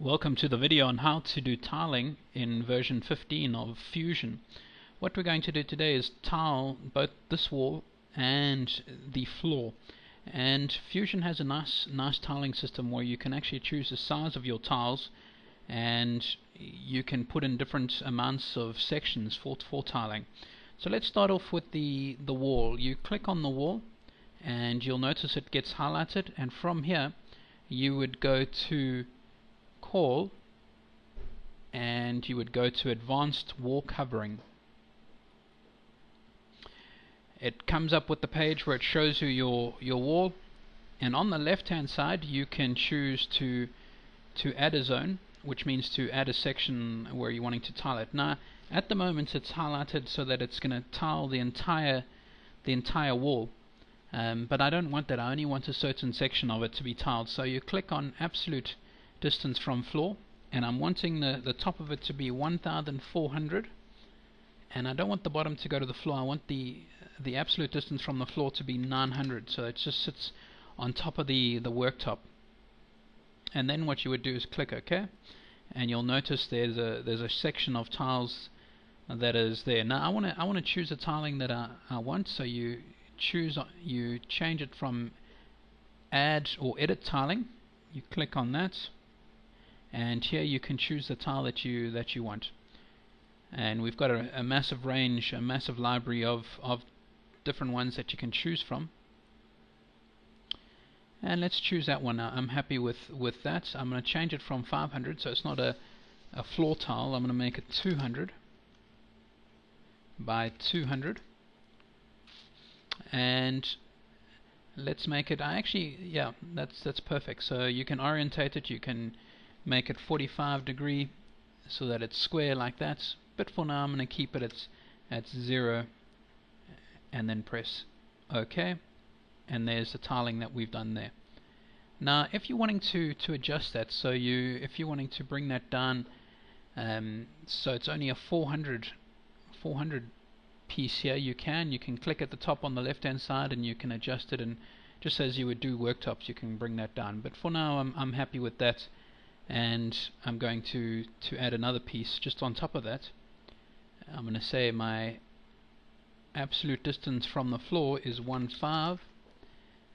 Welcome to the video on how to do tiling in version 15 of Fusion. What we're going to do today is tile both this wall and the floor. And Fusion has a nice tiling system where you can actually choose the size of your tiles, and you can put in different amounts of sections for tiling. So let's start off with the wall. You click on the wall and you'll notice it gets highlighted, and from here you would go to Call and you would go to Advanced Wall Covering. It comes up with the page where it shows you your wall, and on the left hand side you can choose to add a zone, which means to add a section where you're wanting to tile it. Now at the moment it's highlighted so that it's going to tile the entire wall, but I don't want that. I only want a certain section of it to be tiled. So you click on absolute distance from floor, and I'm wanting the top of it to be 1400, and I don't want the bottom to go to the floor. I want the absolute distance from the floor to be 900, so it just sits on top of the worktop. And then what you would do is click OK, and you'll notice there's a section of tiles that is there. Now I want to choose a tiling that I want, so you change it from add or edit tiling. You click on that, and here you can choose the tile that you want. And we've got a massive range, a massive library of different ones that you can choose from. And let's choose that one now. I'm happy with that. I'm going to change it from 500, so it's not a floor tile. I'm going to make it 200 by 200, and let's make it, yeah, that's perfect. So you can orientate it, you can make it 45 degree so that it's square like that, but for now I'm going to keep it at 0, and then press OK, and there's the tiling that we've done there. Now if you're wanting to adjust that, so if you're wanting to bring that down, so it's only a 400 piece here, you can click at the top on the left hand side and you can adjust it, and just as you would do worktops you can bring that down. But for now I'm happy with that, and I'm going to add another piece just on top of that. I'm going to say my absolute distance from the floor is 15,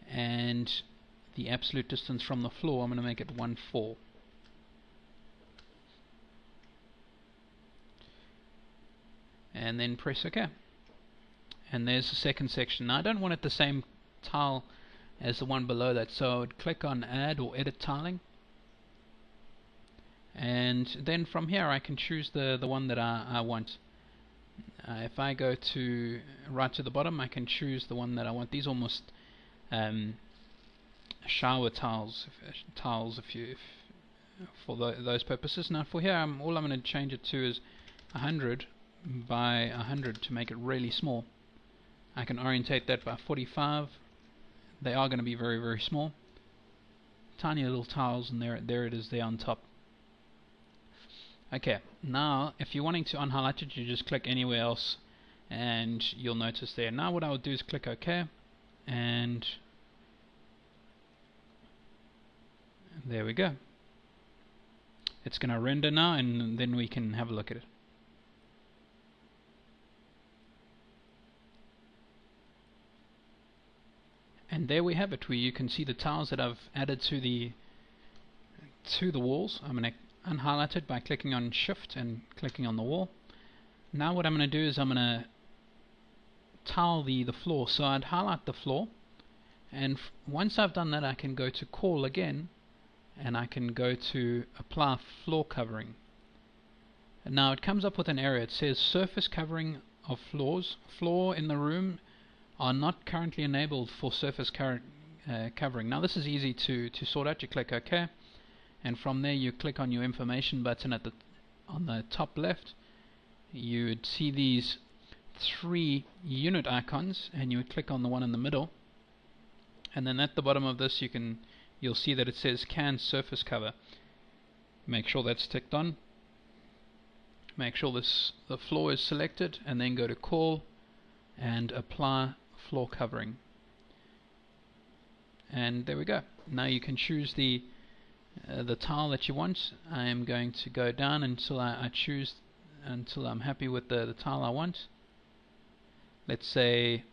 and the absolute distance from the floor I'm going to make it 14. And then press OK, and there's the second section. Now I don't want it the same tile as the one below that, so I would click on add or edit tiling, and then from here I can choose the one that I want. If I go to right to the bottom, I can choose the one that I want. These almost shower tiles, for those purposes. Now for here all I'm going to change it to is 100 by 100 to make it really small. I can orientate that by 45. They are going to be very, very small, tiny little tiles, and there it is there on top. Okay, now if you're wanting to unhighlight it, you just click anywhere else and you'll notice there. Now what I would do is click OK, and there we go. It's going to render now, and then we can have a look at it. And there we have it, where you can see the tiles that I've added to the walls. I'm going to unhighlight it by clicking on Shift and clicking on the wall. Now what I'm going to do is I'm going to tile the floor. So I'd highlight the floor, and once I've done that I can go to Call again, and I can go to Apply Floor Covering. And now it comes up with an error. It says surface covering of floor in the room are not currently enabled for surface covering. Now this is easy to sort out. You click OK, and from there you click on your information button on the top left. You would see these 3 unit icons, and you would click on the one in the middle, and then at the bottom of this you'll see that it says Can Surface Cover. Make sure that's ticked on. Make sure the floor is selected, and then go to Call and Apply Floor Covering. And there we go. Now you can choose the the tile that you want. I am going to go down until I choose, until I'm happy with the tile I want. Let's say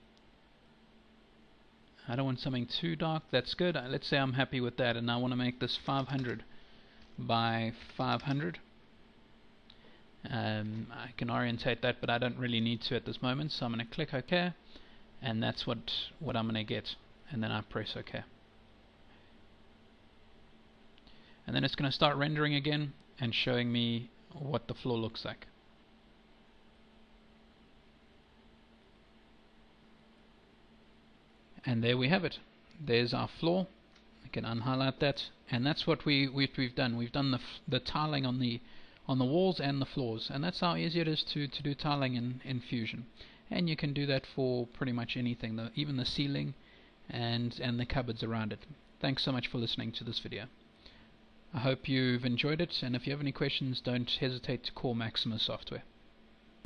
I don't want something too dark. That's good. Let's say I'm happy with that, and I want to make this 500 by 500. I can orientate that, but I don't really need to at this moment, so I'm going to click OK, and that's what I'm going to get, and then I press OK. And then it's going to start rendering again and showing me what the floor looks like. And there we have it. There's our floor. I can unhighlight that, and that's what we've done. We've done the tiling on the walls and the floors, and that's how easy it is to do tiling in Fusion. And you can do that for pretty much anything, even the ceiling and the cupboards around it. Thanks so much for listening to this video. I hope you've enjoyed it, and if you have any questions, don't hesitate to call Maxima Software.